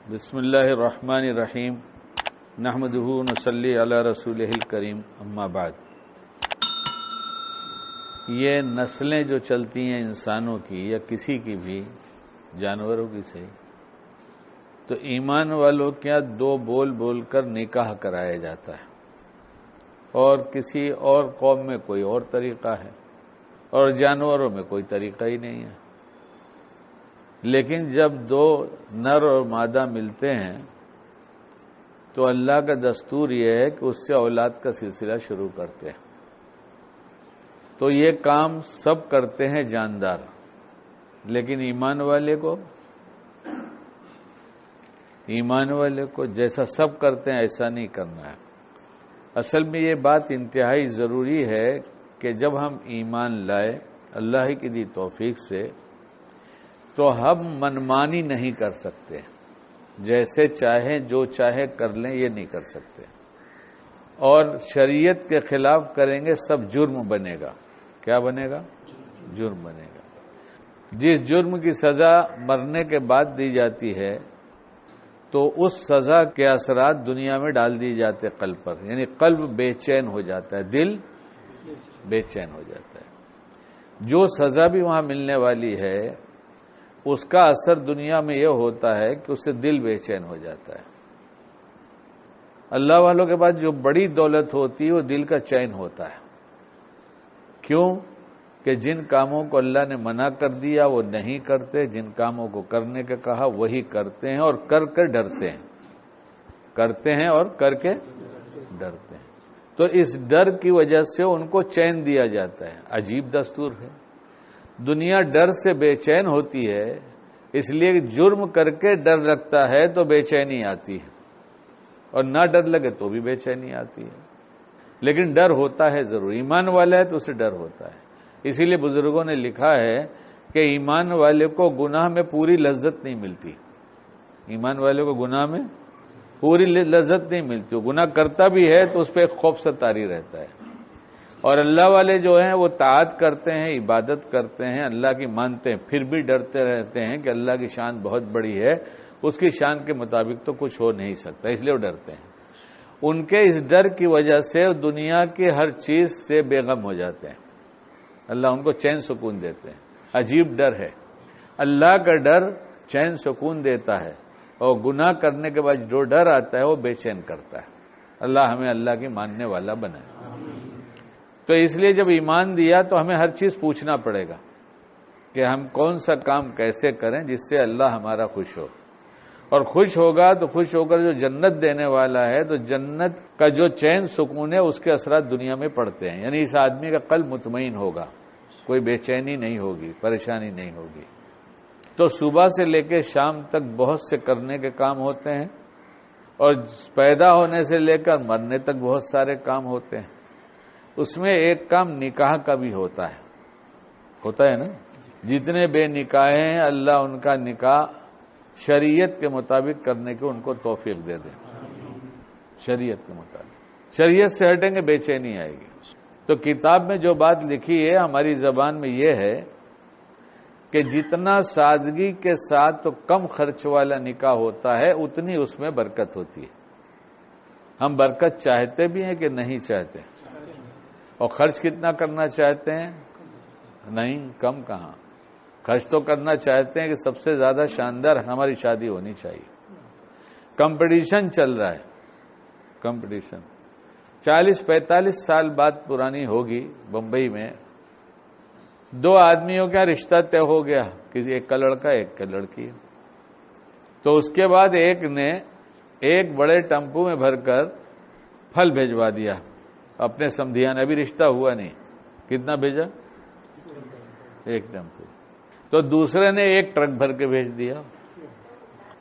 بسم اللہ الرحمن الرحیم نحمدہ ونصلی علی رسولہ الکریم اما بعد۔ یہ نسلیں جو چلتی ہیں انسانوں کی یا کسی کی بھی، جانوروں کی صحیح، تو ایمان والوں کیا دو بول بول کر نکاح کرایا جاتا ہے، اور کسی اور قوم میں کوئی اور طریقہ ہے، اور جانوروں میں کوئی طریقہ ہی نہیں ہے۔ لیکن جب دو نر اور مادہ ملتے ہیں تو اللہ کا دستور یہ ہے کہ اس سے اولاد کا سلسلہ شروع کرتے ہیں۔ تو یہ کام سب کرتے ہیں جاندار، لیکن ایمان والے کو جیسا سب کرتے ہیں ایسا نہیں کرنا ہے۔ اصل میں یہ بات انتہائی ضروری ہے کہ جب ہم ایمان لائے اللہ کی دی توفیق سے، تو ہم منمانی نہیں کر سکتے، جیسے چاہیں جو چاہے کر لیں، یہ نہیں کر سکتے، اور شریعت کے خلاف کریں گے سب جرم بنے گا۔ کیا بنے گا؟ جرم بنے گا۔ جس جرم کی سزا مرنے کے بعد دی جاتی ہے تو اس سزا کے اثرات دنیا میں ڈال دی جاتے قلب پر، یعنی قلب بے چین ہو جاتا ہے، دل بے چین ہو جاتا ہے۔ جو سزا بھی وہاں ملنے والی ہے اس کا اثر دنیا میں یہ ہوتا ہے کہ اس سے دل بے چین ہو جاتا ہے۔ اللہ والوں کے پاس جو بڑی دولت ہوتی ہے وہ دل کا چین ہوتا ہے۔ کیوں؟ کہ جن کاموں کو اللہ نے منع کر دیا وہ نہیں کرتے، جن کاموں کو کرنے کا کہا وہی کرتے ہیں، اور کر کے ڈرتے ہیں، کرتے ہیں اور کر کے ڈرتے ہیں۔ تو اس ڈر کی وجہ سے ان کو چین دیا جاتا ہے۔ عجیب دستور ہے۔ دنیا ڈر سے بے چین ہوتی ہے، اس لیے جرم کر کے ڈر لگتا ہے تو بے چینی آتی ہے، اور نہ ڈر لگے تو بھی بے چینی آتی ہے۔ لیکن ڈر ہوتا ہے ضرور، ایمان والا ہے تو اسے ڈر ہوتا ہے۔ اسی لیے بزرگوں نے لکھا ہے کہ ایمان والے کو گناہ میں پوری لذت نہیں ملتی، ایمان والے کو گناہ میں پوری لذت نہیں ملتی، وہ گناہ کرتا بھی ہے تو اس پہ ایک خوف سے طاری رہتا ہے۔ اور اللہ والے جو ہیں وہ طاعت کرتے ہیں، عبادت کرتے ہیں، اللہ کی مانتے ہیں، پھر بھی ڈرتے رہتے ہیں کہ اللہ کی شان بہت بڑی ہے، اس کی شان کے مطابق تو کچھ ہو نہیں سکتا، اس لیے وہ ڈرتے ہیں۔ ان کے اس ڈر کی وجہ سے دنیا کی ہر چیز سے بے غم ہو جاتے ہیں، اللہ ان کو چین سکون دیتے ہیں۔ عجیب ڈر ہے، اللہ کا ڈر چین سکون دیتا ہے، اور گناہ کرنے کے بعد جو ڈر آتا ہے وہ بے چین کرتا ہے۔ اللہ ہمیں اللہ کی ماننے والا بنائے۔ تو اس لیے جب ایمان دیا تو ہمیں ہر چیز پوچھنا پڑے گا کہ ہم کون سا کام کیسے کریں جس سے اللہ ہمارا خوش ہو، اور خوش ہوگا تو خوش ہو کر جو جنت دینے والا ہے، تو جنت کا جو چین سکون ہے اس کے اثرات دنیا میں پڑتے ہیں، یعنی اس آدمی کا قلب مطمئن ہوگا، کوئی بے چینی نہیں ہوگی، پریشانی نہیں ہوگی۔ تو صبح سے لے کے شام تک بہت سے کرنے کے کام ہوتے ہیں، اور پیدا ہونے سے لے کر مرنے تک بہت سارے کام ہوتے ہیں۔ اس میں ایک کام نکاح کا بھی ہوتا ہے نا۔ جتنے بے نکاح ہیں اللہ ان کا نکاح شریعت کے مطابق کرنے کے ان کو توفیق دے دے، شریعت کے مطابق۔ شریعت سے ہٹیں گے بے چینی آئے گی۔ تو کتاب میں جو بات لکھی ہے ہماری زبان میں یہ ہے کہ جتنا سادگی کے ساتھ تو کم خرچ والا نکاح ہوتا ہے اتنی اس میں برکت ہوتی ہے۔ ہم برکت چاہتے بھی ہیں کہ نہیں چاہتے؟ اور خرچ کتنا کرنا چاہتے ہیں؟ نہیں، کم کہاں، خرچ تو کرنا چاہتے ہیں کہ سب سے زیادہ شاندار ہماری شادی ہونی چاہیے۔ کمپٹیشن چل رہا ہے، کمپٹیشن 40-45 سال بعد پرانی ہوگی۔ بمبئی میں دو آدمیوں کا رشتہ طے ہو گیا، کسی ایک کا لڑکا ایک کا لڑکی، تو اس کے بعد ایک نے ایک بڑے ٹمپو میں بھر کر پھل بھیجوا دیا اپنے سمدھیان، ابھی رشتہ ہوا نہیں، کتنا بھیجا؟ ایک ٹمپو۔ تو دوسرے نے ایک ٹرک بھر کے بھیج دیا،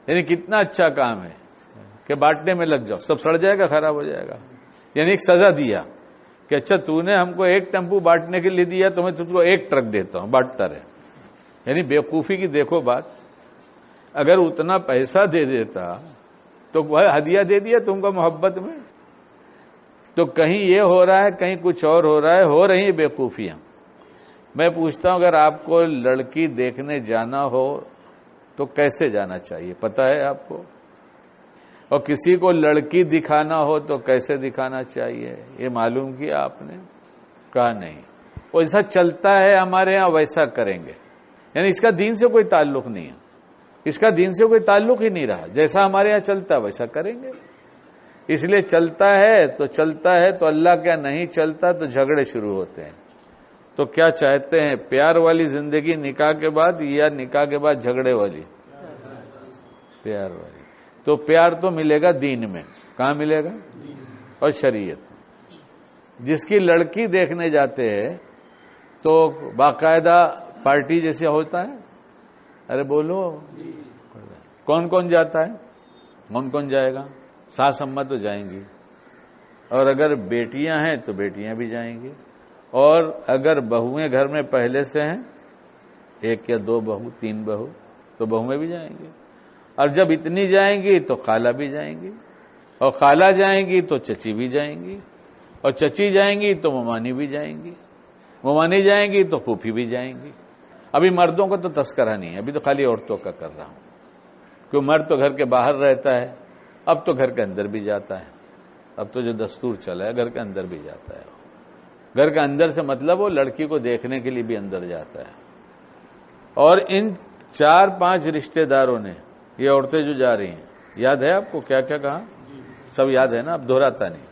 یعنی کتنا اچھا کام ہے کہ بانٹنے میں لگ جاؤ، سب سڑ جائے گا، خراب ہو جائے گا۔ یعنی ایک سزا دیا کہ اچھا تو نے ہم کو ایک ٹمپو بانٹنے کے لیے دیا تو میں تجھ کو ایک ٹرک دیتا ہوں، بانٹتا رہے۔ یعنی بیوقوفی کی دیکھو بات، اگر اتنا پیسہ دے دیتا تو وہ ہدیہ دے دیا تم کو محبت میں، تو کہیں یہ ہو رہا ہے کہیں کچھ اور ہو رہا ہے، ہو رہی ہیں بیوقوفیاں۔ میں پوچھتا ہوں اگر آپ کو لڑکی دیکھنے جانا ہو تو کیسے جانا چاہیے؟ پتہ ہے آپ کو؟ اور کسی کو لڑکی دکھانا ہو تو کیسے دکھانا چاہیے یہ معلوم کیا آپ نے؟ کہا نہیں، ویسا چلتا ہے ہمارے ہاں ویسا کریں گے، یعنی اس کا دین سے کوئی تعلق نہیں ہے، اس کا دین سے کوئی تعلق ہی نہیں رہا، جیسا ہمارے ہاں چلتا ہے ویسا کریں گے۔ اس لیے چلتا ہے تو اللہ کیا نہیں چلتا تو جھگڑے شروع ہوتے ہیں۔ تو کیا چاہتے ہیں، پیار والی زندگی نکاح کے بعد یا نکاح کے بعد جھگڑے والی؟ پیار والی۔ تو پیار تو ملے گا دین میں، کہاں ملے گا؟ اور شریعت۔ جس کی لڑکی دیکھنے جاتے ہیں تو باقاعدہ پارٹی جیسے ہوتا ہے، ارے بولو کون کون جاتا ہے؟ کون کون جائے گا؟ ساس اماں تو جائیں گی، اور اگر بیٹیاں ہیں تو بیٹیاں بھی جائیں گی، اور اگر بہویں گھر میں پہلے سے ہیں، ایک یا دو بہو، تین بہو، تو بہویں بھی جائیں گی، اور جب اتنی جائیں گی تو خالہ بھی جائیں گی، اور خالہ جائیں گی تو چچی بھی جائیں گی، اور چچی جائیں گی تو ممانی بھی جائیں گی، ممانی جائیں گی تو پھوپھی بھی جائیں گی۔ ابھی مردوں کا تو تذکرہ نہیں ہے، ابھی تو خالی عورتوں کا کر رہا ہوں، کیوں مرد تو گھر کے باہر رہتا ہے، اب تو گھر کے اندر بھی جاتا ہے، اب تو جو دستور چلا ہے گھر کے اندر بھی جاتا ہے۔ گھر کے اندر سے مطلب وہ لڑکی کو دیکھنے کے لیے بھی اندر جاتا ہے۔ اور ان 4-5 رشتہ داروں نے، یہ عورتیں جو جا رہی ہیں، یاد ہے آپ کو کیا کیا کہا؟ سب یاد ہے نا، اب دہراتا نہیں۔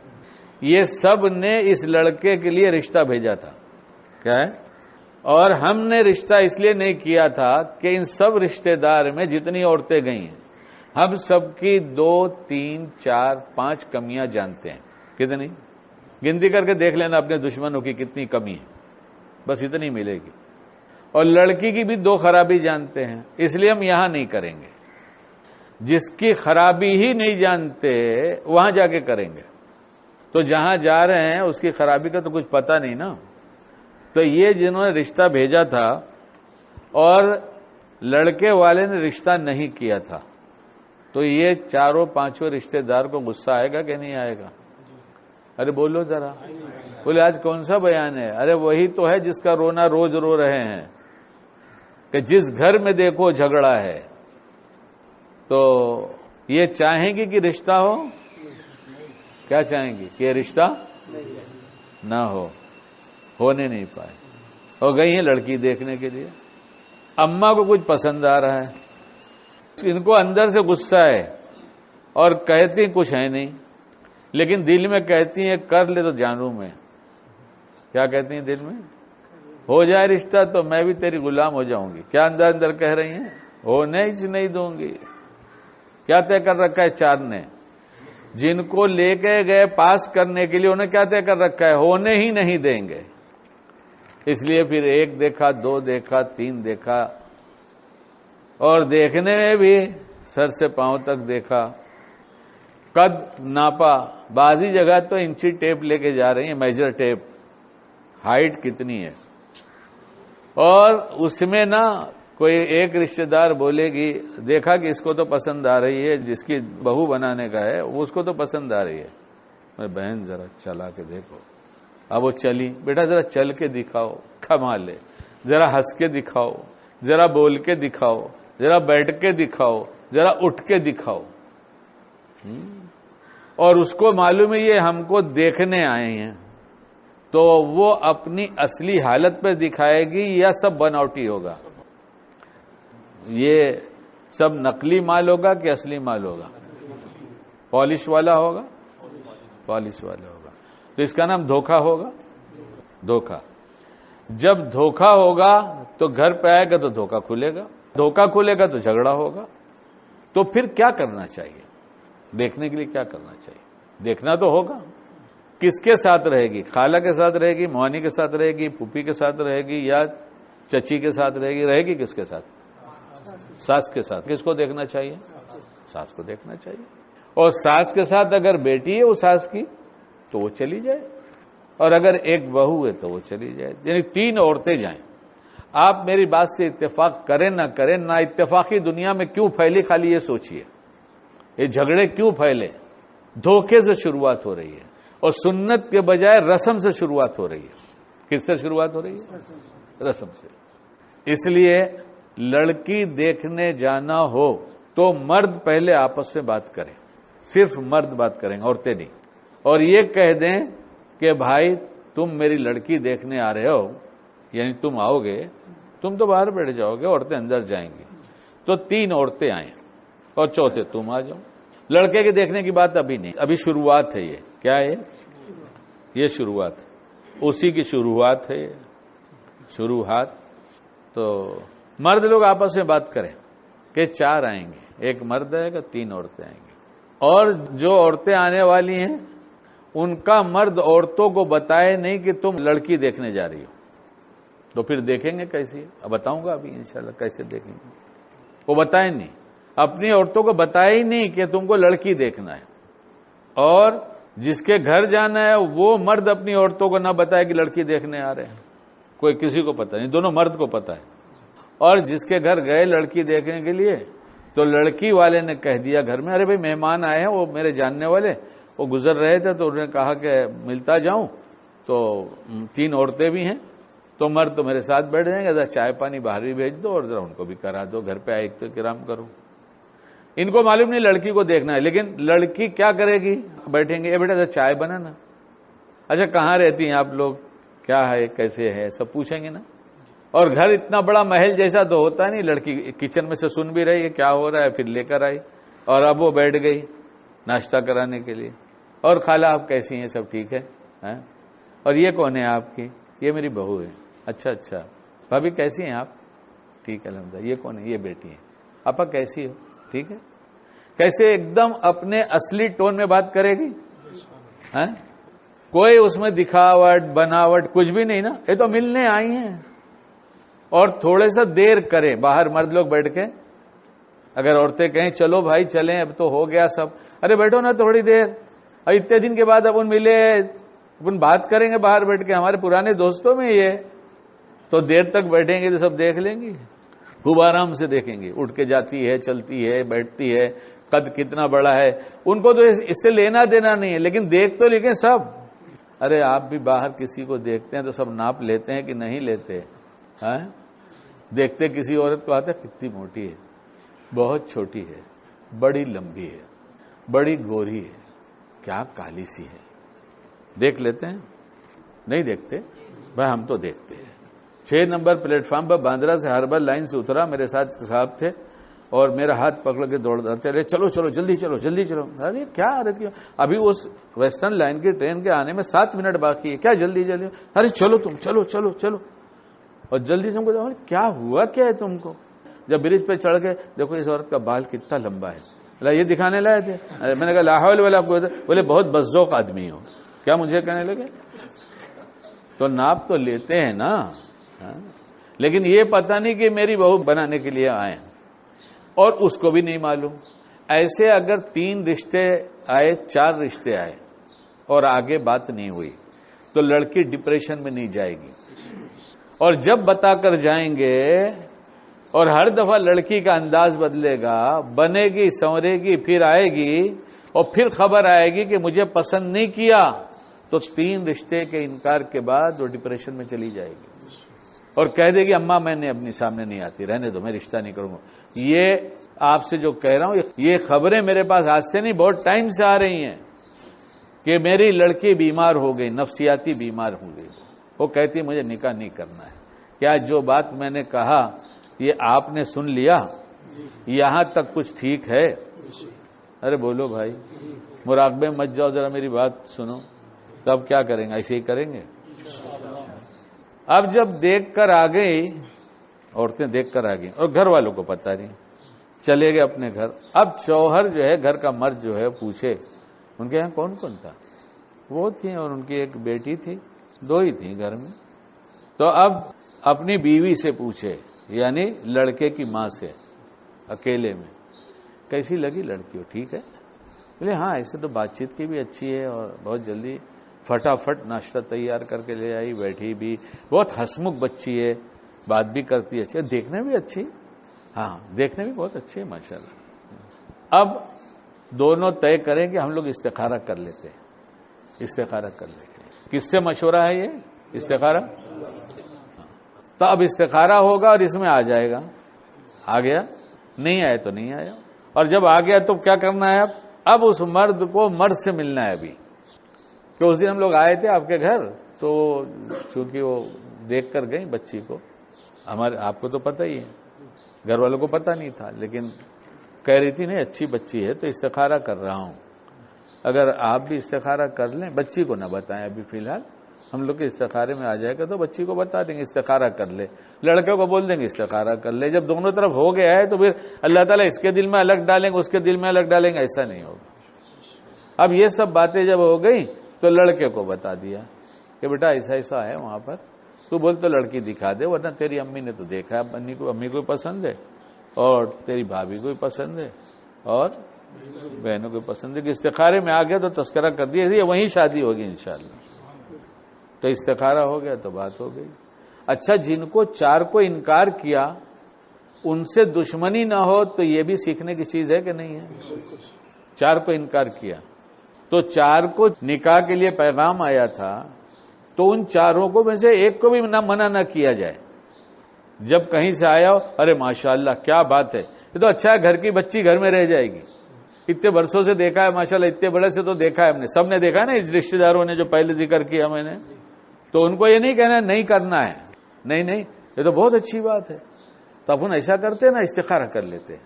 یہ سب نے اس لڑکے کے لیے رشتہ بھیجا تھا، کیا ہے؟ اور ہم نے رشتہ اس لیے نہیں کیا تھا کہ ان سب رشتہ دار میں جتنی عورتیں گئی ہیں ہم سب کی 2 3 4 5 کمیاں جانتے ہیں۔ کتنی؟ گنتی کر کے دیکھ لینا اپنے دشمنوں کی کتنی کمی ہے، بس اتنی ملے گی۔ اور لڑکی کی بھی 2 خرابی جانتے ہیں، اس لیے ہم یہاں نہیں کریں گے۔ جس کی خرابی ہی نہیں جانتے وہاں جا کے کریں گے، تو جہاں جا رہے ہیں اس کی خرابی کا تو کچھ پتہ نہیں نا۔ تو یہ جنہوں نے رشتہ بھیجا تھا اور لڑکے والے نے رشتہ نہیں کیا تھا، تو یہ 4-5 رشتہ دار کو غصہ آئے گا کہ نہیں آئے گا؟ ارے بولو ذرا، بولے آج کون سا بیان ہے؟ ارے وہی تو ہے جس کا رونا روز رو رہے ہیں، کہ جس گھر میں دیکھو جھگڑا ہے۔ تو یہ چاہیں گی کہ رشتہ ہو؟ کیا چاہیں گی؟ کہ رشتہ نہ ہو، ہونے نہیں پائے، اور گئی ہیں لڑکی دیکھنے کے لیے۔ اماں کو کچھ پسند آ رہا ہے، ان کو اندر سے غصہ ہے اور کہتی کچھ ہے نہیں، لیکن دل میں کہتی ہیں کر لے تو جانوں میں۔ کیا کہتی ہیں دل میں؟ ہو جائے رشتہ تو میں بھی تیری غلام ہو جاؤں گی۔ کیا اندر اندر کہہ رہی ہیں؟ ہونے ہی نہیں دوں گی۔ کیا طے کر رکھا ہے 4 نے؟ جن کو لے کے گئے پاس کرنے کے لیے انہیں کیا طے کر رکھا ہے؟ ہونے ہی نہیں دیں گے۔ اس لیے پھر 1 دیکھا، 2 دیکھا، 3 دیکھا، اور دیکھنے میں بھی سر سے پاؤں تک دیکھا، قد ناپا، بعضی جگہ تو انچی ٹیپ لے کے جا رہی ہیں، میجر ٹیپ، ہائٹ کتنی ہے۔ اور اس میں نا کوئی ایک رشتہ دار بولے گی دیکھا کہ اس کو تو پسند آ رہی ہے، جس کی بہو بنانے کا ہے وہ اس کو تو پسند آ رہی ہے، میں بہن ذرا چلا کے دیکھو۔ اب وہ چلی، بیٹا ذرا چل کے دکھاؤ، کمال ہے، ذرا ہنس کے دکھاؤ، ذرا بول کے دکھاؤ، ذرا بیٹھ کے دکھاؤ، ذرا اٹھ کے دکھاؤ۔ اور اس کو معلوم ہے یہ ہم کو دیکھنے آئے ہیں، تو وہ اپنی اصلی حالت پہ دکھائے گی یا سب بناوٹی ہوگا؟ یہ سب نقلی مال ہوگا کہ اصلی مال ہوگا؟ پالش والا ہوگا؟ پالش والا ہوگا، تو اس کا نام دھوکہ ہوگا۔ دھوکہ، جب دھوکہ ہوگا تو گھر پہ آئے گا تو دھوکہ کھلے گا، دھوکہ کھلے گا تو جھگڑا ہوگا۔ تو پھر کیا کرنا چاہیے؟ دیکھنے کے لیے کیا کرنا چاہیے؟ دیکھنا تو ہوگا کس کے ساتھ رہے گی، خالہ کے ساتھ رہے گی، موانی کے ساتھ رہے گی، پھوپھی کے ساتھ رہے گی، یا چچی کے ساتھ رہے گی کس کے ساتھ؟ ساس کے ساتھ۔ کس کو دیکھنا چاہیے؟ ساس کو دیکھنا چاہیے۔ اور ساس کے ساتھ اگر بیٹی ہے وہ ساس کی تو وہ چلی جائے، اور اگر ایک بہو ہے تو وہ چلی جائے، یعنی 3 عورتیں جائیں۔ آپ میری بات سے اتفاق کریں نہ کریں، نا اتفاقی دنیا میں کیوں پھیلی خالی یہ سوچئے، یہ جھگڑے کیوں پھیلے؟ دھوکے سے شروعات ہو رہی ہے، اور سنت کے بجائے رسم سے شروعات ہو رہی ہے۔ کس سے شروعات ہو رہی ہے؟ رسم سے۔ اس لیے لڑکی دیکھنے جانا ہو تو مرد پہلے آپس میں بات کریں، صرف مرد بات کریں گے، عورتیں نہیں. اور یہ کہہ دیں کہ بھائی تم میری لڑکی دیکھنے آ رہے ہو، یعنی تم آؤ گے، تم تو باہر بیٹھ جاؤ گے، عورتیں اندر جائیں گی، تو 3 عورتیں آئیں اور چوتھے تم آ جاؤ. لڑکے کے دیکھنے کی بات ابھی نہیں، ابھی شروعات ہے. یہ کیا ہے؟ یہ شروعات، اسی کی شروعات ہے. شروعات. تو مرد لوگ آپس میں بات کریں کہ 4 آئیں گے، 1 مرد آئے گا، 3 عورتیں آئیں گی. اور جو عورتیں آنے والی ہیں ان کا مرد عورتوں کو بتائے نہیں کہ تم لڑکی دیکھنے جا رہی ہو. تو پھر دیکھیں گے کیسی؟ اب بتاؤں گا ابھی انشاءاللہ کیسے دیکھیں گے. وہ بتائیں نہیں، اپنی عورتوں کو بتائے ہی نہیں کہ تم کو لڑکی دیکھنا ہے. اور جس کے گھر جانا ہے وہ مرد اپنی عورتوں کو نہ بتائے کہ لڑکی دیکھنے آ رہے ہیں. کوئی کسی کو پتہ نہیں، دونوں مرد کو پتہ ہے. اور جس کے گھر گئے لڑکی دیکھنے کے لیے تو لڑکی والے نے کہہ دیا گھر میں، ارے بھائی مہمان آئے ہیں، وہ میرے جاننے والے، وہ گزر رہے تھے تو انہوں نے کہا کہ ملتا جاؤں، تو 3 عورتیں بھی ہیں، تو مرد تو میرے ساتھ بیٹھ جائیں گے، ذرا چائے پانی باہر بھی بھیج دو اور ذرا ان کو بھی کرا دو، گھر پہ آئے تو کرام کرو. ان کو معلوم نہیں لڑکی کو دیکھنا ہے، لیکن لڑکی کیا کرے گی؟ بیٹھیں گے، اے بیٹا ذرا چائے بنانا. اچھا کہاں رہتی ہیں آپ لوگ، کیا ہے، کیسے ہے، سب پوچھیں گے نا. اور گھر اتنا بڑا محل جیسا تو ہوتا نہیں. لڑکی کچن میں سے سن بھی رہی ہے کیا ہو رہا ہے، پھر لے کر آئی اور اب وہ بیٹھ گئی ناشتہ کرانے کے لیے. اور خالہ آپ کیسی ہیں، سب ٹھیک ہے؟ اور یہ کون ہے آپ کی؟ یہ میری بہو ہے. اچھا اچھا. بھابھی کیسی ہیں آپ؟ ٹھیک ہے الحمدللہ. یہ کون ہے؟ یہ بیٹی ہے. آپا کیسی ہو؟ ٹھیک ہے. کیسے ایک دم اپنے اصلی ٹون میں بات کرے گی. کوئی اس میں دکھاوٹ بناوٹ کچھ بھی نہیں نا. یہ تو ملنے آئی ہیں. اور تھوڑے سا دیر کریں باہر مرد لوگ بیٹھ کے. اگر عورتیں کہیں چلو بھائی چلیں اب تو ہو گیا سب، ارے بیٹھو نا تھوڑی دیر، اور اتنے دن کے بعد اپن ملے، اپن بات کریں گے باہر بیٹھ کے، ہمارے پرانے دوستوں میں یہ تو دیر تک بیٹھیں گے تو سب دیکھ لیں گی، خوب آرام سے دیکھیں گے. اٹھ کے جاتی ہے، چلتی ہے، بیٹھتی ہے، قد کتنا بڑا ہے. ان کو تو اس سے لینا دینا نہیں ہے، لیکن دیکھ تو لیکن سب. ارے آپ بھی باہر کسی کو دیکھتے ہیں تو سب ناپ لیتے ہیں کہ نہیں لیتے؟ دیکھتے کسی عورت کو آتا ہے کتنی موٹی ہے، بہت چھوٹی ہے، بڑی لمبی ہے، بڑی گوری ہے، کیا کالی سی ہے. دیکھ لیتے ہیں؟ نہیں دیکھتے بھائی. ہم تو دیکھتے ہیں. 6 نمبر پلیٹ فارم پر باندرا سے ہاربر لائن سے اترا، میرے ساتھ صاحب تھے اور میرا ہاتھ پکڑ کے دوڑتے رہے، چلو چلو جلدی چلو جلدی چلو. ارے کیا عادت کی، ابھی اس ویسٹرن لائن کی ٹرین کے آنے میں 7 منٹ باقی ہے، کیا جلدی جلدی. ارے چلو تم، چلو چلو چلو. اور جلدی سے ہم کو کیا ہوا، کیا ہے تم کو. جب برج پہ چڑھ گئے، دیکھو اس عورت کا بال کتنا لمبا ہے، یہ دکھانے لائے تھے. میں نے کہا لا حول ولا قوت. بولے بہت بذوق آدمی ہو. کیا مجھے کہنے لگے؟ تو ناپ تو لیتے ہیں نا، لیکن یہ پتہ نہیں کہ میری بہو بنانے کے لیے آئے، اور اس کو بھی نہیں معلوم. ایسے اگر 3 رشتے آئے، 4 رشتے آئے اور آگے بات نہیں ہوئی تو لڑکی ڈپریشن میں نہیں جائے گی. اور جب بتا کر جائیں گے اور ہر دفعہ لڑکی کا انداز بدلے گا، بنے گی، سنورے گی، پھر آئے گی اور پھر خبر آئے گی کہ مجھے پسند نہیں کیا، تو 3 رشتے کے انکار کے بعد وہ ڈپریشن میں چلی جائے گی اور کہہ دے گی اماں میں نے اپنی سامنے نہیں آتی، رہنے دو، میں رشتہ نہیں کروں گا. یہ آپ سے جو کہہ رہا ہوں یہ خبریں میرے پاس آج سے نہیں بہت ٹائم سے آ رہی ہیں کہ میری لڑکی بیمار ہو گئی، نفسیاتی بیمار ہو گئی. وہ کہتی مجھے نکاح نہیں کرنا ہے. کیا جو بات میں نے کہا یہ آپ نے سن لیا؟ یہاں تک کچھ ٹھیک ہے؟ ارے بولو بھائی، مراقبے مت جاؤ، ذرا میری بات سنو. تب کیا کریں گے؟ ایسے ہی کریں گے. اب جب دیکھ کر آ گئی، عورتیں دیکھ کر آ گئی اور گھر والوں کو پتہ نہیں، چلے گئے اپنے گھر. اب شوہر جو ہے، گھر کا مرد جو ہے، پوچھے ان کے یہاں کون کون تھا. وہ تھی اور ان کی ایک بیٹی تھی، 2 ہی تھی گھر میں. تو اب اپنی بیوی سے پوچھے، یعنی لڑکے کی ماں سے، اکیلے میں، کیسی لگی لڑکی؟ ہو ٹھیک ہے؟ بولے ہاں ایسے تو بات چیت کی بھی اچھی ہے اور بہت جلدی فٹافٹ ناشتہ تیار کر کے لے آئی، بیٹھی بھی، بہت ہسمکھ بچی ہے، بات بھی کرتی ہے، اچھی، دیکھنے بھی اچھی، ہاں دیکھنے بھی بہت اچھی ہے ماشاءاللہ. اب دونوں طے کریں کہ ہم لوگ استخارہ کر لیتے ہیں. استخارہ کر لیتے ہیں. کس سے مشورہ ہے یہ استخارہ؟ تو اب استخارہ ہوگا اور اس میں آ جائے گا. آ گیا؟ نہیں آیا تو نہیں آیا. اور جب آ گیا تو کیا کرنا ہے؟ اب اب اس مرد کو مرد سے ملنا ہے ابھی، کہ اس دن ہم لوگ آئے تھے آپ کے گھر، تو چونکہ وہ دیکھ کر گئی بچی کو، آپ کو تو پتہ ہی ہے، گھر والوں کو پتہ نہیں تھا، لیکن کہہ رہی تھی نہیں اچھی بچی ہے تو استخارہ کر رہا ہوں، اگر آپ بھی استخارہ کر لیں، بچی کو نہ بتائیں ابھی فی الحال، ہم لوگ کے استخارے میں آ جائے گا تو بچی کو بتا دیں گے استخارہ کر لے، لڑکے کو بول دیں گے استخارہ کر لے، جب دونوں طرف ہو گیا ہے تو پھر اللہ تعالیٰ اس کے دل میں الگ ڈالیں گے اس کے دل میں الگ ڈالیں گے، ایسا نہیں ہوگا۔ اب یہ سب باتیں جب ہو گئی تو لڑکے کو بتا دیا کہ بیٹا ایسا ایسا ہے وہاں پر، تو بول تو لڑکی دکھا دے، ورنہ تیری امی نے تو دیکھا ہے، امی کو پسند ہے اور تیری بھابھی کو پسند ہے اور بہنوں کو پسند ہے، کہ استخارے میں آ گیا تو تذکرہ کر دیا، وہیں شادی ہوگی انشاءاللہ۔ تو استخارہ ہو گیا تو بات ہو گئی۔ اچھا، جن کو 4 کو انکار کیا ان سے دشمنی نہ ہو تو یہ بھی سیکھنے کی چیز ہے کہ نہیں ہے؟ 4 کو انکار کیا تو 4 کو نکاح کے لیے پیغام آیا تھا، تو ان 4 کو میں سے ایک کو بھی منع نہ کیا جائے۔ جب کہیں سے آیا ہو، ارے ماشاءاللہ کیا بات ہے، یہ تو اچھا ہے، گھر کی بچی گھر میں رہ جائے گی، اتنے برسوں سے دیکھا ہے ماشاءاللہ، اتنے بڑے سے تو دیکھا ہے ہم نے، سب نے دیکھا ہے نا، رشتہ داروں نے جو پہلے ذکر کیا میں نے، تو ان کو یہ نہیں کہنا نہیں کرنا ہے، نہیں یہ تو بہت اچھی بات ہے، تو اپن ایسا کرتے نا، استخارہ کر لیتے۔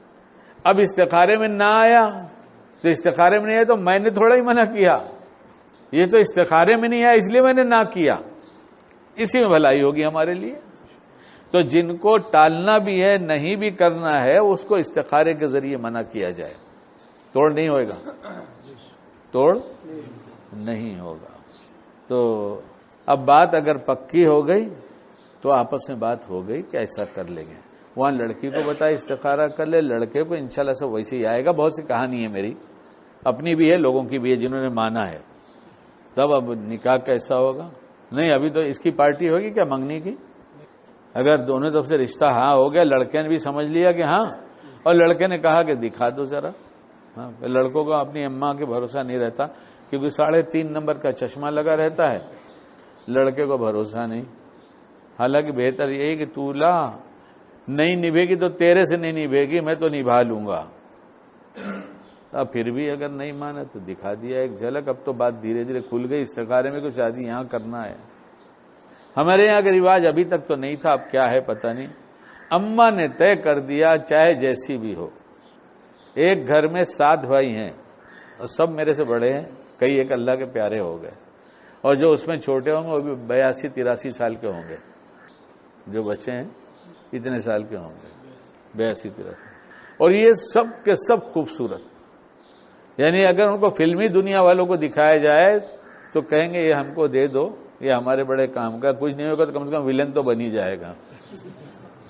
اب استخارے میں نہ آیا تو استخارے میں نہیں آیا تو میں نے تھوڑا ہی منع کیا، یہ تو استخارے میں نہیں آیا اس لیے میں نے نہ کیا، اسی میں بھلائی ہوگی ہمارے لیے۔ تو جن کو ٹالنا بھی ہے، نہیں بھی کرنا ہے، اس کو استخارے کے ذریعے منع کیا جائے، توڑ نہیں ہوئے گا، توڑ نہیں ہوگا۔ تو اب بات اگر پکی ہو گئی تو آپس میں بات ہو گئی کہ ایسا کر لیں گے، وہاں لڑکی کو بتائے استخارہ کر لے، لڑکے کو انشاءاللہ سے ویسے ہی آئے گا۔ بہت سی کہانی ہے میری اپنی بھی ہے، لوگوں کی بھی ہے جنہوں نے مانا ہے۔ تب اب نکاح کیسا ہوگا؟ نہیں ابھی تو اس کی پارٹی ہوگی کیا منگنی کی؟ اگر دونوں طرف سے رشتہ ہاں ہو گیا، لڑکے نے بھی سمجھ لیا کہ ہاں، اور لڑکے نے کہا کہ دکھا دو ذرا، ہاں، لڑکوں کو اپنی اماں کے بھروسہ نہیں رہتا، کیونکہ 3.5 نمبر کا چشمہ لگا رہتا ہے، لڑکے کو بھروسہ نہیں۔ حالانکہ بہتر یہی کہ تو لا، نہیں نبھے گی تو تیرے سے نہیں نبھے گی، میں تو نبھا لوں گا۔ اب پھر بھی اگر نہیں مانا تو دکھا دیا ایک جھلک، اب تو بات دھیرے دھیرے کھل گئی، استخارے میں کچھ شادی یہاں کرنا ہے۔ ہمارے یہاں کا رواج ابھی تک تو نہیں تھا، اب کیا ہے پتہ نہیں، اماں نے طے کر دیا چاہے جیسی بھی ہو۔ ایک گھر میں 7 بھائی ہیں اور سب میرے سے بڑے ہیں، کئی ایک اللہ کے پیارے ہو گئے، اور جو اس میں چھوٹے ہوں گے وہ بھی 82-83 سال کے ہوں گے، جو بچے ہیں اتنے سال کے ہوں گے، 82-83، اور یہ سب کے سب خوبصورت، یعنی اگر ان کو فلمی دنیا والوں کو دکھایا جائے تو کہیں گے یہ ہم کو دے دو، یہ ہمارے بڑے کام کا، کچھ نہیں ہوگا تو کم سے کم ویلن تو بن ہی جائے گا،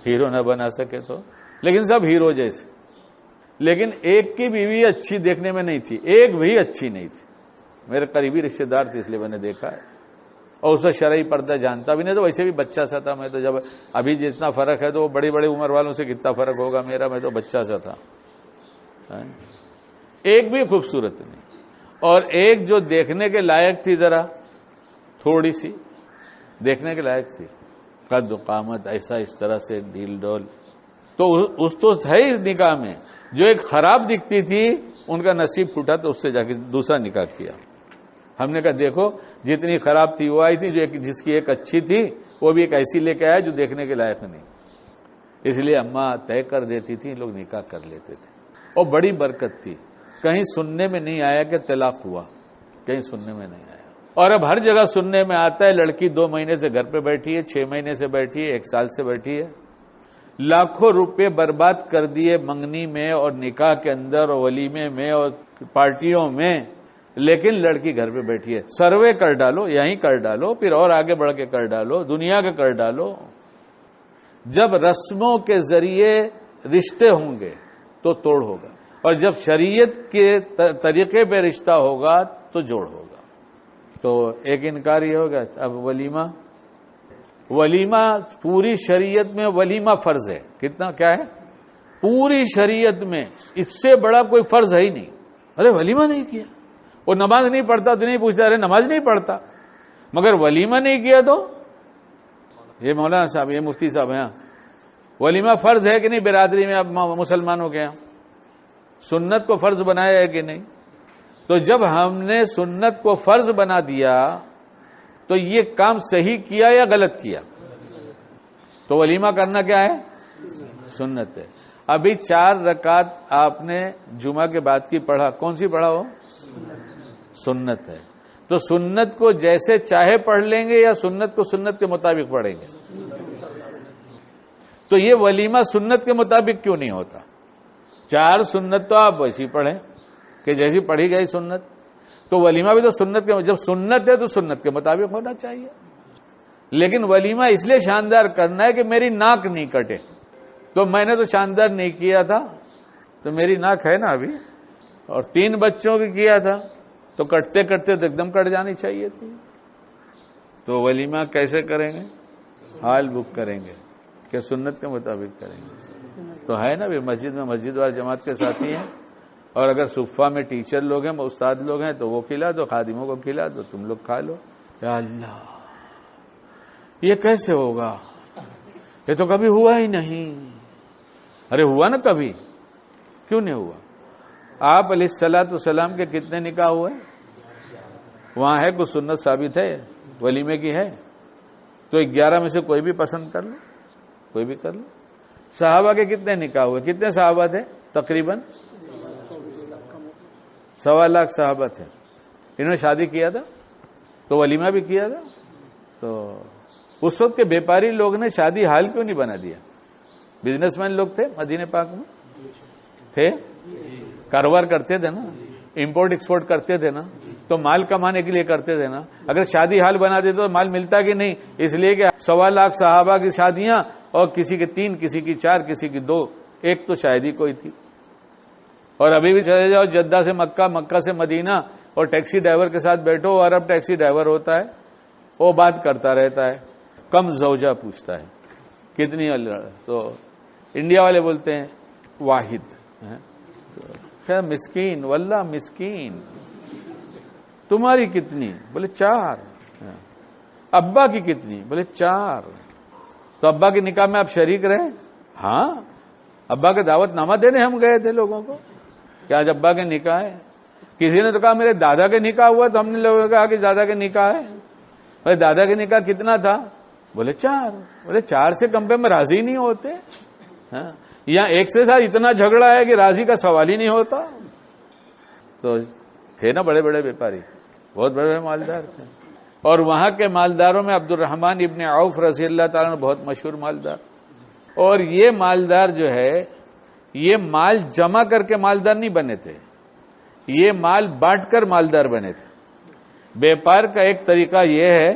ہیرو نہ بنا سکے تو، لیکن سب ہیرو جیسے۔ لیکن ایک کی بیوی اچھی دیکھنے میں نہیں تھی، ایک بھی اچھی نہیں تھی، میرے قریبی رشتہ دار تھے اس لیے میں نے دیکھا ہے، اور اسے شرعی پردہ جانتا بھی نہیں، تو ویسے بھی بچہ سا تھا میں تو، جب ابھی جتنا فرق ہے تو وہ بڑی بڑی عمر والوں سے کتنا فرق ہوگا میرا، میں تو بچہ سا تھا، ایک بھی خوبصورت نہیں، اور ایک جو دیکھنے کے لائق تھی، ذرا تھوڑی سی دیکھنے کے لائق تھی، قد قامت ایسا اس طرح سے ڈھیل ڈول، تو اس تو ہے اس نکاح میں، جو ایک خراب دکھتی تھی ان کا نصیب پھوٹا تو اس سے جا کے دوسرا نکاح کیا۔ ہم نے کہا دیکھو جتنی خراب تھی وہ آئی تھی، جس کی ایک اچھی تھی وہ بھی ایک ایسی لے کے آیا جو دیکھنے کے لائق نہیں، اس لیے اماں طے کر دیتی تھی، لوگ نکاح کر لیتے تھے، اور بڑی برکت تھی، کہیں سننے میں نہیں آیا کہ طلاق ہوا، کہیں سننے میں نہیں آیا، اور اب ہر جگہ سننے میں آتا ہے لڑکی 2 مہینے سے گھر پہ بیٹھی ہے، 6 مہینے سے بیٹھی ہے، 1 سال سے بیٹھی ہے، لاکھوں روپے برباد کر دیے منگنی میں اور نکاح کے اندر اور ولیمے میں اور پارٹیوں میں، لیکن لڑکی گھر پہ بیٹھی ہے۔ سروے کر ڈالو، یہیں کر ڈالو، پھر اور آگے بڑھ کے کر ڈالو، دنیا کا کر ڈالو، جب رسموں کے ذریعے رشتے ہوں گے تو توڑ ہوگا، اور جب شریعت کے طریقے پہ رشتہ ہوگا تو جوڑ ہوگا۔ تو ایک انکار یہ ہوگا۔ اب ولیمہ پوری شریعت میں ولیمہ فرض ہے، کتنا کیا ہے پوری شریعت میں، اس سے بڑا کوئی فرض ہے ہی نہیں۔ ارے ولیمہ نہیں کیا، وہ نماز نہیں پڑھتا تو نہیں پوچھتا، ارے نماز نہیں پڑھتا، مگر ولیمہ نہیں کیا تو یہ مولانا صاحب، یہ مفتی صاحب ہیں، ولیمہ فرض ہے کہ نہیں برادری میں؟ اب مسلمانوں کے یہاں سنت کو فرض بنایا ہے کہ نہیں؟ تو جب ہم نے سنت کو فرض بنا دیا تو یہ کام صحیح کیا یا غلط کیا؟ تو ولیمہ کرنا کیا ہے؟ سنت ہے۔ ابھی 4 رکعت آپ نے جمعہ کے بعد کی پڑھا، کون سی پڑھا ہو؟ سنت ہے۔ تو سنت کو جیسے چاہے پڑھ لیں گے یا سنت کو سنت کے مطابق پڑھیں گے؟ تو یہ ولیمہ سنت کے مطابق کیوں نہیں ہوتا؟ 4 سنت تو آپ ویسی پڑھیں کہ جیسی پڑھی گئی سنت، تو ولیمہ بھی تو سنت کے، جب سنت ہے تو سنت کے مطابق ہونا چاہیے۔ لیکن ولیمہ اس لیے شاندار کرنا ہے کہ میری ناک نہیں کٹے، تو میں نے تو شاندار نہیں کیا تھا، تو میری ناک ہے نا ابھی، اور 3 بچوں کی کیا تھا تو کٹتے کٹتے تو ایک دم کٹ جانی چاہیے تھی۔ تو ولیمہ کیسے کریں گے؟ حال بک کریں گے کہ سنت کے مطابق کریں گے۔ تو ہے نا بھی مسجد میں مسجد والے جماعت کے ساتھی ہیں، اور اگر صفہ میں ٹیچر لوگ ہیں، استاد لوگ ہیں، تو وہ کھلا دو، خادموں کو کھلا دو، تم لوگ کھا لو۔ یا اللہ، یہ کیسے ہوگا؟ یہ تو کبھی ہوا ہی نہیں۔ ارے ہوا نا کبھی، کیوں نہیں ہوا؟ آپ علیہ الصلوۃ والسلام کے کتنے نکاح ہوئے؟ وہاں ہے کچھ سنت ثابت ہے ولیمے کی ہے؟ تو 11 میں سے کوئی بھی پسند کر لو، کوئی بھی کر لو۔ صحابہ کے کتنے نکاح ہوئے؟ کتنے صحابہ تھے؟ تقریباً 1.25 لاکھ صحابہ تھے۔ انہوں نے شادی کیا تھا تو ولیمہ بھی کیا تھا۔ تو اس وقت کے بیپاری لوگ نے شادی حال کیوں نہیں بنا دیا؟ بزنس مین لوگ تھے مدینہ پاک میں، تھے، کاروبار کرتے تھے نا، امپورٹ ایکسپورٹ کرتے تھے نا، تو مال کمانے کے لیے کرتے تھے نا۔ اگر شادی حال بنا دیتے تو مال ملتا کہ نہیں؟ اس لیے کہ 1.25 لاکھ صحابہ کی شادیاں، اور کسی کے 3، کسی کی 4، کسی کی 2، ایک تو شاید ہی کوئی تھی۔ اور ابھی بھی چلے جاؤ جدہ سے مکہ، مکہ سے مدینہ، اور ٹیکسی ڈرائیور کے ساتھ بیٹھو، اور اب ٹیکسی ڈرائیور ہوتا ہے وہ بات کرتا رہتا ہے، کم زوجہ پوچھتا ہے کتنی، تو انڈیا والے بولتے ہیں واحد، خیر مسکین، واللہ مسکین، تمہاری کتنی؟ بولے 4۔ ابا کی کتنی؟ بولے 4۔ تو ابا کے نکاح میں آپ شریک رہے؟ ہاں، ابا کے دعوت نامہ دینے ہم گئے تھے لوگوں کو کہ آج ابا کے نکاح ہے۔ کسی نے تو کہا میرے دادا کے نکاح ہوا، تو ہم نے لوگوں نے کہا کہ دادا کے نکاح ہے۔ بھائی دادا کے نکاح کتنا تھا؟ بولے 4۔ بولے 4 سے کم پہ میں راضی نہیں ہوتے؟ ہاں، یا ایک سے ساتھ اتنا جھگڑا ہے کہ راضی کا سوال ہی نہیں ہوتا۔ تو تھے نا بڑے بڑے بیپاری، بہت بڑے بڑے مالدار تھے، اور وہاں کے مالداروں میں عبد الرحمن ابن عوف رضی اللہ تعالیٰ عنہ بہت مشہور مالدار۔ اور یہ مالدار جو ہے، یہ مال جمع کر کے مالدار نہیں بنے تھے، یہ مال بانٹ کر مالدار بنے تھے۔ بیپار کا ایک طریقہ یہ ہے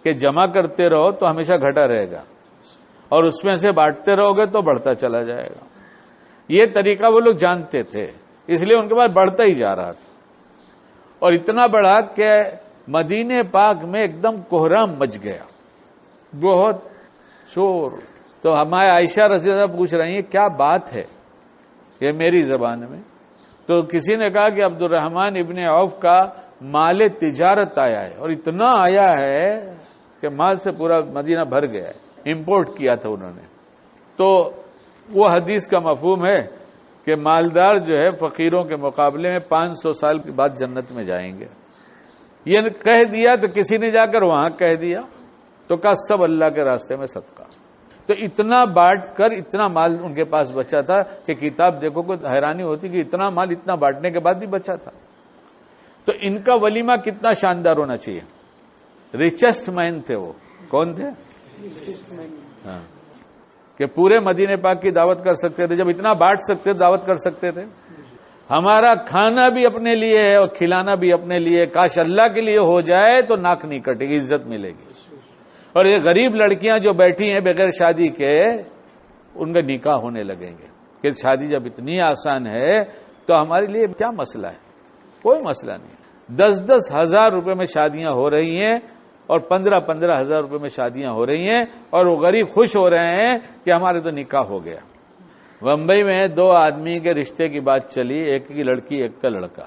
کہ جمع کرتے رہو تو ہمیشہ گھٹا رہے گا، اور اس میں سے بانٹتے رہو گے تو بڑھتا چلا جائے گا۔ یہ طریقہ وہ لوگ جانتے تھے، اس لیے ان کے پاس بڑھتا ہی جا رہا تھا، اور اتنا بڑھا کہ مدینہ پاک میں ایک دم کوہرام مچ گیا، بہت شور۔ تو ہمارے عائشہ رضی اللہ عنہا پوچھ رہی ہیں کیا بات ہے یہ میری زبان میں؟ تو کسی نے کہا کہ عبد الرحمن ابن عوف کا مال تجارت آیا ہے، اور اتنا آیا ہے کہ مال سے پورا مدینہ بھر گیا ہے، امپورٹ کیا تھا انہوں نے۔ تو وہ حدیث کا مفہوم ہے کہ مالدار جو ہے فقیروں کے مقابلے میں 500 سال کے بعد جنت میں جائیں گے۔ یہ کہہ دیا تو کسی نے جا کر وہاں کہہ دیا، تو کہا سب اللہ کے راستے میں صدقہ۔ تو اتنا بانٹ کر اتنا مال ان کے پاس بچا تھا کہ کتاب دیکھو کو حیرانی ہوتی کہ اتنا مال اتنا بانٹنے کے بعد بھی بچا تھا۔ تو ان کا ولیمہ کتنا شاندار ہونا چاہیے۔ ریچسٹ مین تھے وہ، کون تھے؟ ہاں، کہ پورے مدینہ پاک کی دعوت کر سکتے تھے، جب اتنا بانٹ سکتے دعوت کر سکتے تھے۔ ہمارا کھانا بھی اپنے لیے ہے اور کھلانا بھی اپنے لیے، کاش اللہ کے لیے ہو جائے تو ناک نہیں کٹے گی، عزت ملے گی۔ اور یہ غریب لڑکیاں جو بیٹھی ہیں بغیر شادی کے، ان کا نکاح ہونے لگیں گے کہ شادی جب اتنی آسان ہے تو ہمارے لیے کیا مسئلہ ہے؟ کوئی مسئلہ نہیں۔ 10-10 ہزار روپے میں شادیاں ہو رہی ہیں، اور 15-15 ہزار روپے میں شادیاں ہو رہی ہیں، اور وہ غریب خوش ہو رہے ہیں کہ ہمارے تو نکاح ہو گیا۔ بمبئی میں 2 آدمی کے رشتے کی بات چلی، ایک کی لڑکی ایک کا لڑکا۔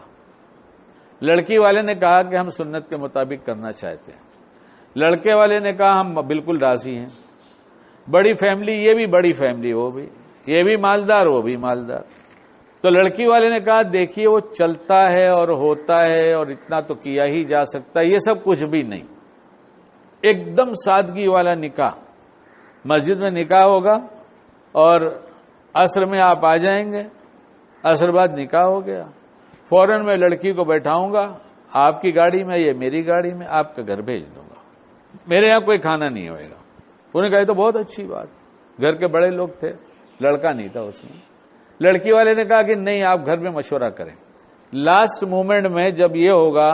لڑکی والے نے کہا کہ ہم سنت کے مطابق کرنا چاہتے ہیں، لڑکے والے نے کہا ہم بالکل راضی ہیں۔ بڑی فیملی، یہ بھی بڑی فیملی، وہ بھی، یہ بھی مالدار وہ بھی مالدار۔ تو لڑکی والے نے کہا دیکھیے وہ چلتا ہے اور ہوتا ہے اور اتنا تو کیا ہی جا سکتا ہے، یہ سب کچھ بھی نہیں، ایک دم سادگی والا نکاح، مسجد میں نکاح ہوگا اور عصر میں آپ آ جائیں گے، عصر بعد نکاح ہو گیا، فوراً میں لڑکی کو بیٹھاؤں گا آپ کی گاڑی میں یا میری گاڑی میں، آپ کا گھر بھیج دوں گا، میرے یہاں کوئی کھانا نہیں ہوئے گا۔ انہوں نے کہا یہ تو بہت اچھی بات، گھر کے بڑے لوگ تھے، لڑکا نہیں تھا اس میں۔ لڑکی والے نے کہا کہ نہیں، آپ گھر میں مشورہ کریں۔ لاسٹ مومنٹ میں جب یہ ہوگا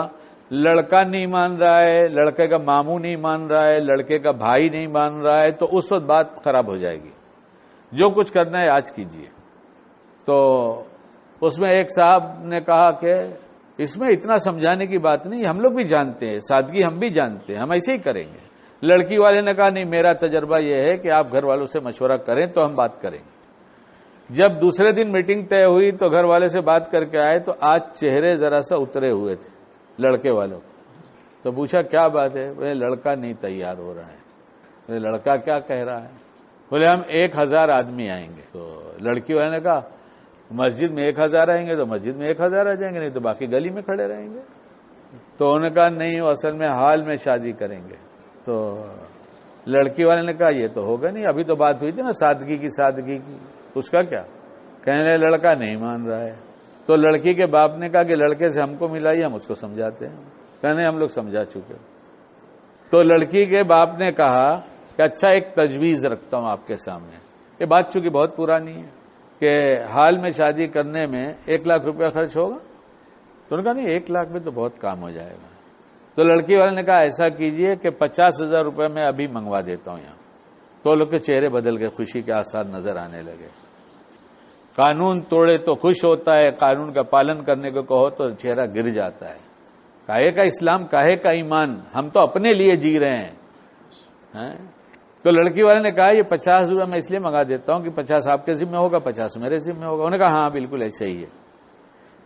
لڑکا نہیں مان رہا ہے، لڑکے کا ماموں نہیں مان رہا ہے، لڑکے کا بھائی نہیں مان رہا ہے، تو اس وقت بات خراب ہو جائے گی، جو کچھ کرنا ہے آج کیجئے۔ تو اس میں ایک صاحب نے کہا کہ اس میں اتنا سمجھانے کی بات نہیں، ہم لوگ بھی جانتے ہیں، سادگی ہم بھی جانتے ہیں، ہم ایسے ہی کریں گے۔ لڑکی والے نے کہا نہیں، میرا تجربہ یہ ہے کہ آپ گھر والوں سے مشورہ کریں تو ہم بات کریں گے۔ جب دوسرے دن میٹنگ طے ہوئی تو گھر والے سے بات کر کے آئے تو آج چہرے ذرا سا اترے ہوئے تھے لڑکے والوں، تو پوچھا کیا بات ہے؟ بولے لڑکا نہیں تیار ہو رہا ہے۔ بولے لڑکا کیا کہہ رہا ہے؟ بولے ہم 1000 آدمی آئیں گے۔ تو لڑکی والے نے کہا مسجد میں 1000 آئیں گے تو مسجد میں 1000 آ جائیں گے، نہیں تو باقی گلی میں کھڑے رہیں گے۔ تو انہوں نے کہا نہیں، وہ اصل میں حال میں شادی کریں گے۔ تو لڑکی والے نے کہا یہ تو ہوگا نہیں، ابھی تو بات ہوئی تھی نا سادگی کی، اس کا کیا؟ کہنے لگے لڑکا نہیں مان رہا ہے۔ تو لڑکی کے باپ نے کہا کہ لڑکے سے ہم کو ملائیے، ہم اس کو سمجھاتے ہیں۔ کہنے ہم لوگ سمجھا چکے۔ تو لڑکی کے باپ نے کہا کہ اچھا ایک تجویز رکھتا ہوں آپ کے سامنے، یہ بات چونکہ بہت پرانی ہے کہ حال میں شادی کرنے میں 1 لاکھ روپیہ خرچ ہوگا۔ تو انہوں نے کہا نہیں، 1 لاکھ میں تو بہت کام ہو جائے گا۔ تو لڑکی والے نے کہا ایسا کیجئے کہ 50,000 روپے میں ابھی منگوا دیتا ہوں یہاں۔ تو لوگ کے چہرے بدل گئے، خوشی کے آثار نظر آنے لگے۔ قانون توڑے تو خوش ہوتا ہے، قانون کا پالن کرنے کو کہو تو چہرہ گر جاتا ہے۔ کاہے کا اسلام، کاہے کا ایمان، ہم تو اپنے لیے جی رہے ہیں۔ تو لڑکی والے نے کہا یہ 50 روپے میں اس لیے منگا دیتا ہوں کہ 50 آپ کے ذمہ ہوگا، 50 میرے ذمہ ہوگا۔ انہوں نے کہا ہاں بالکل ایسا ہی ہے۔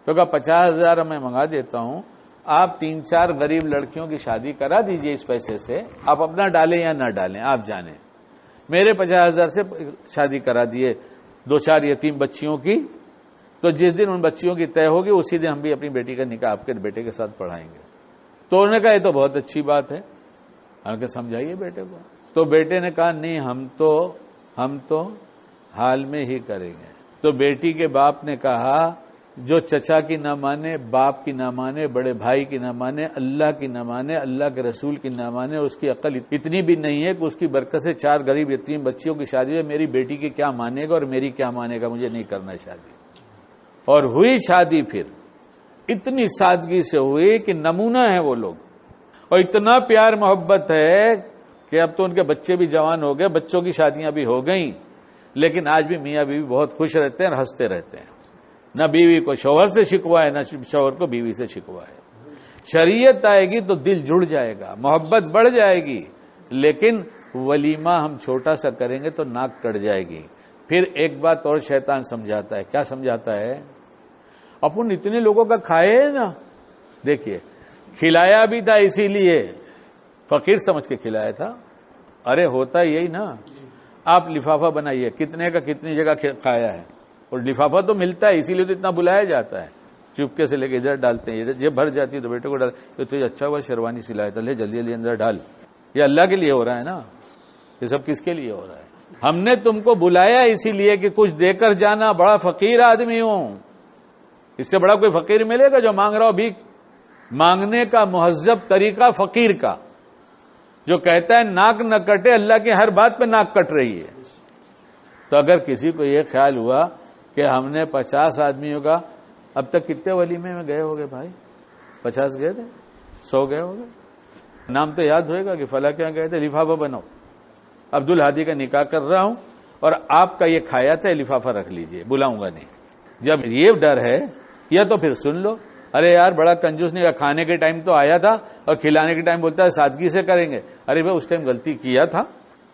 تو کہا 50,000 میں منگا دیتا ہوں، آپ 3-4 غریب لڑکیوں کی شادی کرا دیجئے اس پیسے سے، آپ اپنا ڈالیں یا نہ ڈالیں آپ جانیں، میرے 50,000 سے شادی کرا دیے 2-4 یتیم بچیوں کی، تو جس دن ان بچیوں کی طے ہوگی اسی دن ہم بھی اپنی بیٹی کا نکاح آپ کے بیٹے کے ساتھ پڑھائیں گے۔ تو انہوں نے کہا یہ تو بہت اچھی بات ہے، ہم کہ سمجھائیے بیٹے کو۔ تو بیٹے نے کہا نہیں، ہم تو حال میں ہی کریں گے۔ تو بیٹی کے باپ نے کہا جو چچا کی نہ مانے، باپ کی نہ مانے، بڑے بھائی کی نہ مانے، اللہ کی نہ مانے، اللہ کے رسول کی نہ مانے، اس کی عقل اتنی بھی نہیں ہے کہ اس کی برکت سے 4 غریب یتیم بچیوں کی شادی ہے، میری بیٹی کی کیا مانے گا اور میری کیا مانے گا، مجھے نہیں کرنا شادی۔ اور ہوئی شادی، پھر اتنی سادگی سے ہوئی کہ نمونہ ہے وہ لوگ، اور اتنا پیار محبت ہے کہ اب تو ان کے بچے بھی جوان ہو گئے، بچوں کی شادیاں بھی ہو گئیں، لیکن آج بھی میاں بیوی بہت خوش رہتے ہیں اور ہنستے رہتے ہیں۔ نہ بیوی کو شوہر سے شکوا ہے، نہ شوہر کو بیوی سے شکوا ہے۔ شریعت آئے گی تو دل جڑ جائے گا، محبت بڑھ جائے گی، لیکن ولیمہ ہم چھوٹا سا کریں گے تو ناک کٹ جائے گی۔ پھر ایک بات اور شیطان سمجھاتا ہے، کیا سمجھاتا ہے؟ اپن اتنے لوگوں کا کھائے نا، دیکھیے کھلایا بھی تھا اسی لیے فقیر سمجھ کے کھلایا تھا۔ ارے ہوتا یہی نا، آپ لفافہ بنائیے کتنے کا کتنی جگہ کھایا ہے، اور لفافہ تو ملتا ہے اسی لیے تو اتنا بلایا جاتا ہے، چپکے سے لے کے ادھر ڈالتے ہیں، جب بھر جاتی ہے تو بیٹے کو ڈال، تو تجھے اچھا ہوا شیروانی سلایا تھا، لے جلدی جلدی اندر ڈال۔ یہ اللہ کے لیے ہو رہا ہے نا، یہ سب کس کے لیے ہو رہا ہے؟ ہم نے تم کو بلایا اسی لیے کہ کچھ دے کر جانا، بڑا فقیر آدمی ہوں، اس سے بڑا کوئی فقیر ملے گا جو مانگ رہا ہو بھیک؟ مانگنے کا مہذب طریقہ فقیر کا، جو کہتا ہے ناک نہ کٹے، اللہ کی ہر بات پہ ناک کٹ رہی ہے۔ تو اگر کسی کو یہ خیال ہوا کہ ہم نے 50 آدمیوں کا، اب تک کتنے ولیمے میں گئے ہوگے بھائی؟ 50 گئے تھے، 100 گئے ہوگے، نام تو یاد ہوئے گا کہ فلاں کیا گئے تھے، لفافہ بناؤ، عبد الحادی کا نکاح کر رہا ہوں اور آپ کا یہ کھایا تھا، لفافہ رکھ لیجئے، بلاؤں گا نہیں۔ جب یہ ڈر ہے، یا تو پھر سن لو، ارے یار بڑا کنجوس نہیں، کھانے کے ٹائم تو آیا تھا اور کھلانے کے ٹائم بولتا ہے سادگی سے کریں گے۔ ارے بھائی اس ٹائم غلطی کیا تھا،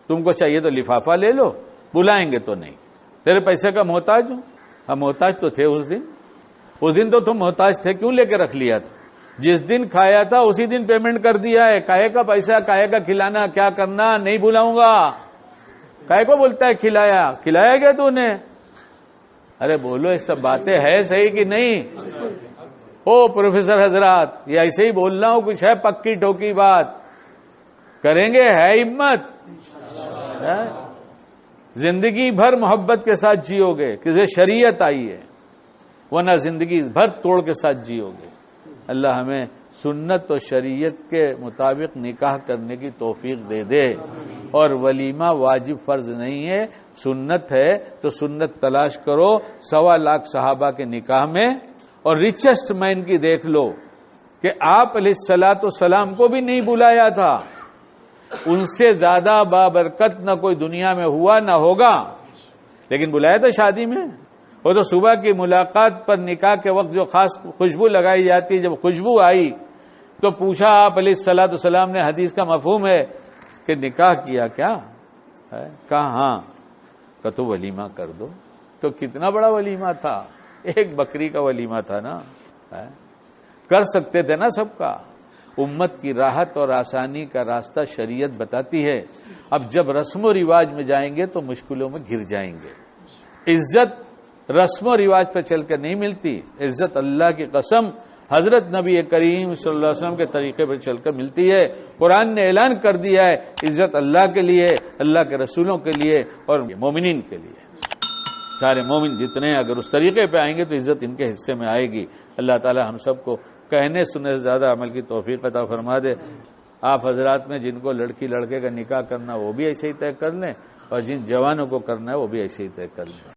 تم کو چاہیے تو لفافہ لے لو، بلائیں گے تو نہیں، تیرے پیسے کا محتاج ہوں۔ ہم محتاج تو تھے اس دن تو تم محتاج تھے، کیوں لے کے رکھ لیا تھا؟ جس دن کھایا تھا اسی دن پیمنٹ کر دیا ہے، کاہے کا پیسہ، کاہے کا کھلانا، کیا کرنا، نہیں بلاؤں گا۔ کاہے کو بولتا ہے کھلایا گیا تو نے؟ ارے بولو یہ سب باتیں ہے صحیح کہ نہیں؟ او پروفیسر حضرات یہ ایسے ہی بولنا ہو، کچھ ہے پکی ٹوکی بات کریں گے؟ ہے ہمت؟ زندگی بھر محبت کے ساتھ جیو گے کسی شریعت آئی ہے، ورنہ زندگی بھر توڑ کے ساتھ جیو گے۔ اللہ ہمیں سنت و شریعت کے مطابق نکاح کرنے کی توفیق دے دے۔ اور ولیمہ واجب فرض نہیں ہے، سنت ہے تو سنت تلاش کرو۔ 1.25 لاکھ صحابہ کے نکاح میں، اور ریچسٹ مین کی دیکھ لو کہ آپ علیہ الصلوۃ والسلام کو بھی نہیں بلایا تھا، ان سے زیادہ بابرکت نہ کوئی دنیا میں ہوا نہ ہوگا، لیکن بلایا تھا شادی میں۔ وہ تو صبح کی ملاقات پر نکاح کے وقت جو خاص خوشبو لگائی جاتی ہے، جب خوشبو آئی تو پوچھا آپ علیہ الصلوۃ والسلام نے، حدیث کا مفہوم ہے کہ نکاح کیا کیا؟ کہا ہاں، کہ تو ولیمہ کر دو۔ تو کتنا بڑا ولیمہ تھا، ایک بکری کا ولیمہ تھا نا، کر سکتے تھے نا سب کا۔ امت کی راحت اور آسانی کا راستہ شریعت بتاتی ہے۔ اب جب رسم و رواج میں جائیں گے تو مشکلوں میں گر جائیں گے۔ عزت رسم و رواج پہ چل کر نہیں ملتی، عزت اللہ کی قسم حضرت نبی کریم صلی اللہ علیہ وسلم کے طریقے پر چل کر ملتی ہے۔ قرآن نے اعلان کر دیا ہے عزت اللہ کے لیے، اللہ کے رسولوں کے لیے اور مومنین کے لیے۔ سارے مومن جتنے ہیں اگر اس طریقے پہ آئیں گے تو عزت ان کے حصے میں آئے گی۔ اللہ تعالی ہم سب کو کہنے سننے سے زیادہ عمل کی توفیق عطا فرما دے۔ آپ حضرات میں جن کو لڑکی لڑکے کا نکاح کرنا وہ بھی ایسے ہی طے کر لیں، اور جن جوانوں کو کرنا ہے وہ بھی ایسے ہی طے کر لیں۔